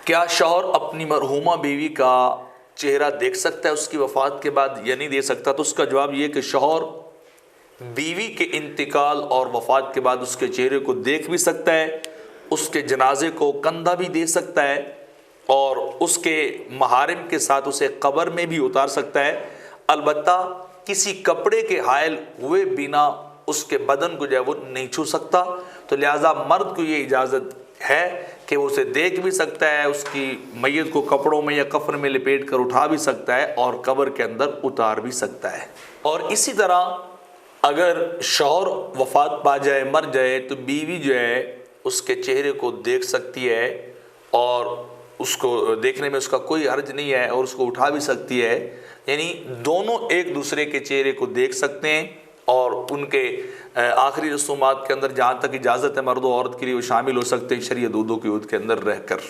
क्या शौहर अपनी मरहूमा बीवी का चेहरा देख सकता है उसकी वफ़ात के बाद या नहीं दे सकता? तो उसका जवाब ये कि शौहर बीवी के इंतकाल और वफ़ात के बाद उसके चेहरे को देख भी सकता है, उसके जनाजे को कंधा भी दे सकता है और उसके महारिम के साथ उसे कब्र में भी उतार सकता है। अलबत्ता किसी कपड़े के हायल हुए बिना उसके बदन को जो है वो नहीं छू सकता। तो लिहाजा मर्द को ये इजाज़त है कि वो उसे देख भी सकता है, उसकी मैयत को कपड़ों में या कफन में लपेट कर उठा भी सकता है और कब्र के अंदर उतार भी सकता है। और इसी तरह अगर शौहर वफ़ात पा जाए, मर जाए, तो बीवी जो है उसके चेहरे को देख सकती है और उसको देखने में उसका कोई हर्ज नहीं है और उसको उठा भी सकती है। यानी दोनों एक दूसरे के चेहरे को देख सकते हैं और उनके आखिरी रसूमात के अंदर जहाँ तक इजाज़त है मर्द और औरत के लिए वो शामिल हो सकते हैं शरीयत हदूद के अंदर रहकर।